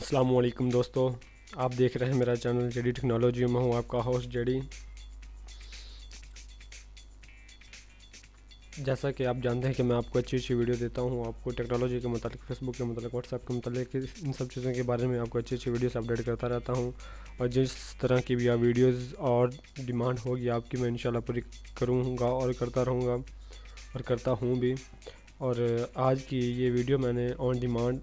अस्सलाम वालेकुम दोस्तों, आप देख रहे हैं मेरा चैनल जेडी टेक्नोलॉजी। मैं हूं आपका होस्ट जेडी। जैसा कि आप जानते हैं कि मैं आपको अच्छी अच्छी वीडियो देता हूं, आपको टेक्नोलॉजी के मतलब, फेसबुक के मतलब, व्हाट्सएप के मतलब, इन सब चीज़ों के बारे में आपको अच्छी अच्छी वीडियोस अपडेट करता रहता हूं। और जिस तरह की भी आप वीडियोस और डिमांड होगी आपकी, मैं इंशाल्लाह पूरी करूँगा और करता रहूँगा और करता हूँ भी। और आज की ये वीडियो मैंने ऑन डिमांड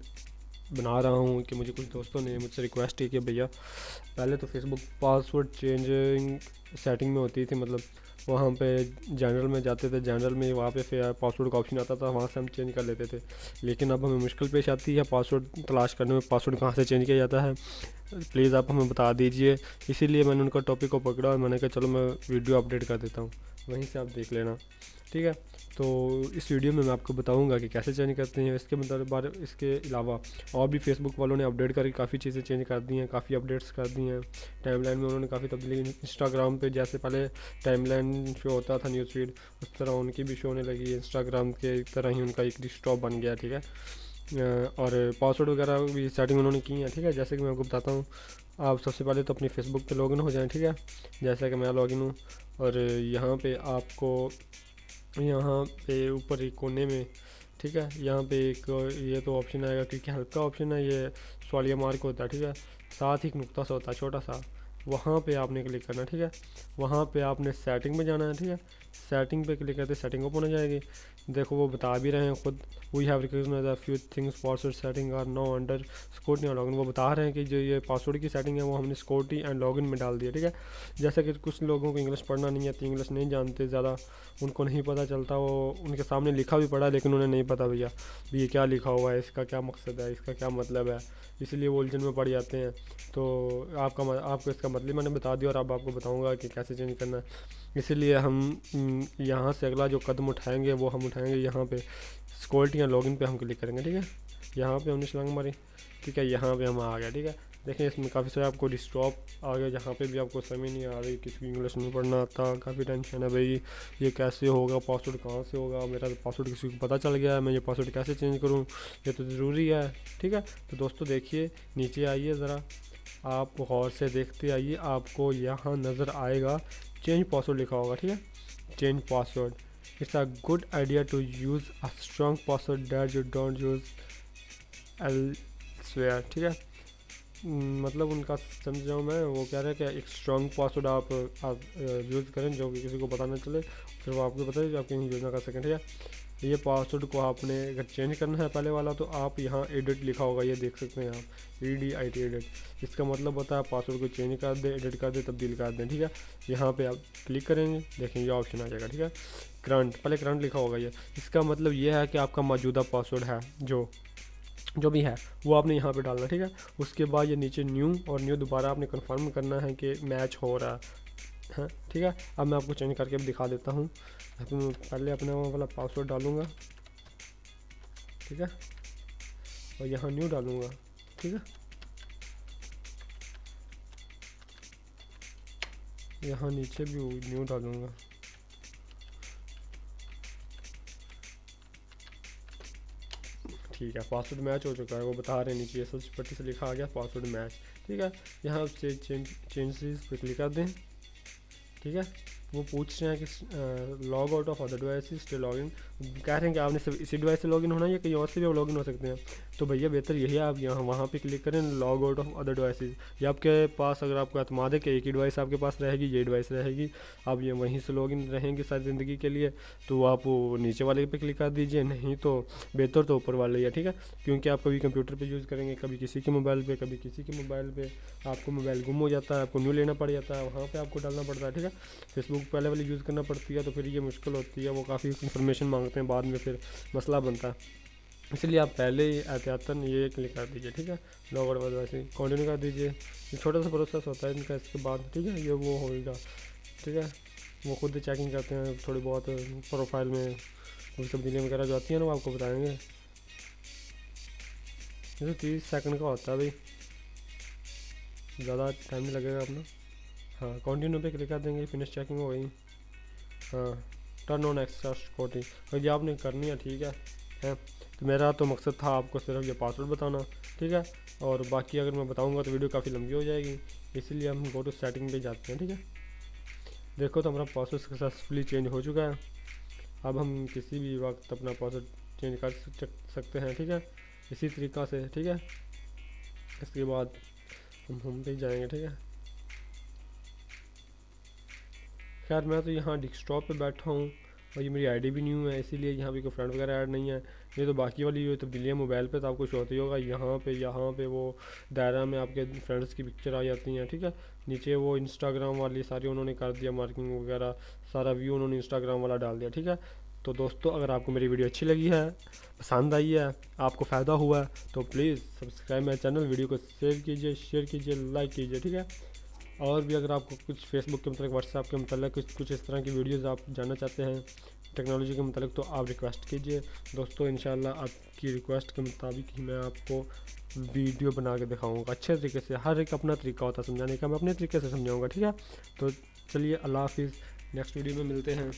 बना रहा हूँ कि मुझे कुछ दोस्तों ने मुझसे रिक्वेस्ट की कि भैया पहले तो फेसबुक पासवर्ड चेंजिंग सेटिंग में होती थी, मतलब वहाँ पे जनरल में जाते थे, जनरल में वहाँ पे फिर पासवर्ड का ऑप्शन आता था, वहाँ से हम चेंज कर लेते थे। लेकिन अब हमें मुश्किल पेश आती है पासवर्ड तलाश करने में, पासवर्ड कहाँ से चेंज किया जाता है, प्लीज़ आप हमें बता दीजिए। इसीलिए मैंने उनका टॉपिक को पकड़ा और मैंने कहा चलो मैं वीडियो अपडेट कर देता हूँ, वहीं से आप देख लेना, ठीक है। तो इस वीडियो में मैं आपको बताऊंगा कि कैसे चेंज करते हैं। इसके मतलब बारे इसके अलावा और भी फेसबुक वालों ने अपडेट करके काफ़ी चीज़ें चेंज कर दी हैं, काफ़ी अपडेट्स कर दी हैं। टाइमलाइन में उन्होंने काफ़ी तब्दीली, इंस्टाग्राम पे जैसे पहले टाइमलाइन शो होता था न्यूज़ फीड, उस तरह उनकी भी शो होने लगी है। इंस्टाग्राम के तरह ही उनका एक डिस्टॉप बन गया, ठीक है। और पासवर्ड वगैरह भी सेटिंग उन्होंने की है, ठीक है। जैसे कि मैं आपको बताता हूँ, आप सबसे पहले तो अपनी फेसबुक पे लॉगिन हो जाएं, ठीक है। जैसा कि मैं लॉगिन हूँ और यहाँ पे आपको, यहाँ पे ऊपर एक कोने में, ठीक है, यहाँ पे एक ये तो ऑप्शन आएगा क्योंकि हेल्प का ऑप्शन है, ये सवालिया मार्क होता है, ठीक है। साथ ही एक नुक्ता सा होता है छोटा सा, वहाँ पे आपने क्लिक करना, ठीक है। वहाँ पे आपने सेटिंग में जाना है, ठीक है। सेटिंग पे क्लिक करते सेटिंग ओपन हो जाएगी। देखो वो बता भी रहे हैं खुद, we have recognised a few things, password setting are no under security and login. वो बता रहे हैं कि जो ये पासवर्ड की सेटिंग है वो हमने सिक्योरिटी एंड लॉगिन में डाल दिया, ठीक है। जैसे कि कुछ लोगों को इंग्लिश पढ़ना नहीं आती, इंग्लिश नहीं जानते ज़्यादा, उनको नहीं पता चलता, वो उनके सामने लिखा भी पड़ा लेकिन उन्हें नहीं पता भैया भी ये क्या लिखा हुआ है, इसका क्या मकसद है, इसका क्या मतलब है, इसलिए वो उलझन में पड़ जाते हैं। तो आपको इसका मतलब मैंने बता दिया और अब आपको बताऊंगा कि कैसे चेंज करना है। इसीलिए हम यहाँ से अगला जो कदम उठाएंगे वो हम उठाएंगे यहाँ पे सिक्योरिटी या लॉगिन पे हम क्लिक करेंगे, ठीक है। यहाँ पे हमने छलांग मारी, ठीक है। यहाँ पे हम आ गया, ठीक है। देखें इसमें काफ़ी सारे आपको डिस्टॉप आ गया, जहाँ पे भी आपको समझ नहीं आ रही, किसी को इंग्लिश नहीं पढ़ना आता, काफ़ी टेंशन है भाई ये कैसे होगा, पासवर्ड कहाँ से होगा, मेरा पासवर्ड किसी को पता चल गया है, मैं ये पासवर्ड कैसे चेंज करूँ, ये तो ज़रूरी है, ठीक है। तो दोस्तों देखिए, नीचे आइए ज़रा, आप गौर से देखते आइए, आपको यहाँ नज़र आएगा चेंज पासवर्ड लिखा होगा, ठीक है। Change password, it's a good idea to use a strong password that you don't use elsewhere, ठीक है। मतलब उनका समझ रहा हूँ मैं, वो कह रहे हैं कि एक स्ट्रॉन्ग पासवर्ड आप यूज़ करें जो कि किसी को पता ना चले, फिर वो आपको पता है जो आप कहीं यूज़ ना कर सकें, ठीक है। ये पासवर्ड को आपने अगर चेंज करना है पहले वाला, तो आप यहाँ एडिट लिखा होगा, ये देख सकते हैं आप, EDIT एडिट। इसका मतलब होता है पासवर्ड को चेंज कर दे, एडिट कर दे, तब्दील कर दें, ठीक है। यहाँ पे आप क्लिक करेंगे, देखें ये ऑप्शन आ जाएगा, ठीक है। करंट, पहले करंट लिखा होगा ये, इसका मतलब ये है कि आपका मौजूदा पासवर्ड है जो भी है वो आपने यहाँ पे डालना, ठीक है। उसके बाद ये नीचे न्यू, और न्यू दोबारा आपने कंफर्म करना है कि मैच हो रहा है, ठीक है। अब मैं आपको चेंज करके दिखा देता हूँ। पहले अपना वाला पासवर्ड डालूँगा, ठीक है, और यहाँ न्यू डालूँगा, ठीक है। यहाँ नीचे भी न्यू डालूँगा, ठीक है। पासवर्ड मैच हो चुका है, वो बता रहे हैं नीचे एस पट्टी से लिखा आ गया पासवर्ड मैच, ठीक है। यहाँ से चेंजेस पे क्लिक कर दें, ठीक है। वो पूछ रहे हैं कि log out of other devices still login, कह रहे हैं कि आपने सिर्फ इसी डिवाइस से लॉगिन होना है या कहीं और से भी लॉगिन हो सकते हैं। तो भैया बेहतर यही है आप यहाँ वहाँ पे क्लिक करें log out of other devices, या आपके पास अगर आपको एतमाद है कि एक ही डिवाइस आपके पास रहेगी, ये डिवाइस रहेगी, आप ये वहीं से लॉगिन रहेंगे सारी ज़िंदगी के लिए, तो आप वो नीचे वाले पे क्लिक कर दीजिए, नहीं तो बेहतर तो ऊपर वाले ही है, ठीक है। क्योंकि आप कभी कंप्यूटर पर यूज़ करेंगे, कभी किसी के मोबाइल पर, कभी किसी के मोबाइल पर, आपको मोबाइल गुम हो जाता है, आपको न्यू लेना पड़ जाता है, वहाँ पर आपको डालना पड़ता है, ठीक है। फेसबुक पहले वाली यूज़ करना पड़ती है तो फिर ये मुश्किल होती है, वो काफ़ी इन्फॉर्मेशन मांगते हैं, बाद में फिर मसला बनता है। इसलिए आप पहले ही एहतियातन ये क्लिक कर दीजिए, ठीक है। लॉग आउट वैसे कंटिन्यू कर दीजिए, ये छोटा सा प्रोसेस होता है इनका, इसके बाद ठीक है ये वो होगा, ठीक है। वो खुद ही चेकिंग करते हैं थोड़ी बहुत प्रोफाइल में, कुछ तब्दीलियाँ वगैरह जो आती हैं ना वो आपको बताएंगे। जैसे 30 सेकंड का होता है भाई, ज़्यादा टाइम नहीं लगेगा अपना। हाँ कंटिन्यू पे क्लिक कर देंगे, फिनिश चेकिंग हो गई। हाँ टर्न ऑन एक्स्ट्रा सिक्योरिटी, और ये आपने करनी है, ठीक है। तो मेरा तो मकसद था आपको सिर्फ ये पासवर्ड बताना, ठीक है। और बाकी अगर मैं बताऊंगा तो वीडियो काफ़ी लंबी हो जाएगी, इसीलिए हम गो टू सेटिंग पे जाते हैं, ठीक है। देखो तो हमारा पासवर्ड सक्सेसफुली चेंज हो चुका है। अब हम किसी भी वक्त अपना पासवर्ड चेंज कर सकते हैं, ठीक है, इसी तरीक़ा से, ठीक है। इसके बाद हम होम पे जाएंगे, ठीक है। खैर मैं तो यहाँ डेस्कटॉप पे बैठा हूँ और ये मेरी आईडी भी न्यू है, इसीलिए यहाँ पे कोई फ्रेंड वगैरह ऐड नहीं है। ये तो बाकी वाली जो तब्दीलियाँ मोबाइल पे तो आपको शो होती होगा, यहाँ पे वो दायरा में आपके फ्रेंड्स की पिक्चर आ जाती हैं, ठीक है। नीचे वो इंस्टाग्राम वाली सारी उन्होंने कर दिया, मार्किंग वगैरह सारा व्यू उन्होंने इंस्टाग्राम वाला डाल दिया, ठीक है। तो दोस्तों अगर आपको मेरी वीडियो अच्छी लगी है, पसंद आई है, आपको फ़ायदा हुआ है, तो प्लीज़ सब्सक्राइब मेरा चैनल, वीडियो को सेव कीजिए, शेयर कीजिए, लाइक कीजिए, ठीक है। और भी अगर आपको कुछ फेसबुक के मतलब व्हाट्सएप के मतलब कुछ इस तरह की वीडियोज़ आप जानना चाहते हैं टेक्नोलॉजी के मतलब, तो आप रिक्वेस्ट कीजिए दोस्तों। इंशाल्लाह आपकी रिक्वेस्ट के मुताबिक ही मैं आपको वीडियो बना के दिखाऊंगा अच्छे तरीके से। हर एक अपना तरीका होता है समझाने का, मैं अपने तरीके से समझाऊंगा, ठीक है। तो चलिए अल्लाह हाफिज़, नेक्स्ट वीडियो में मिलते हैं।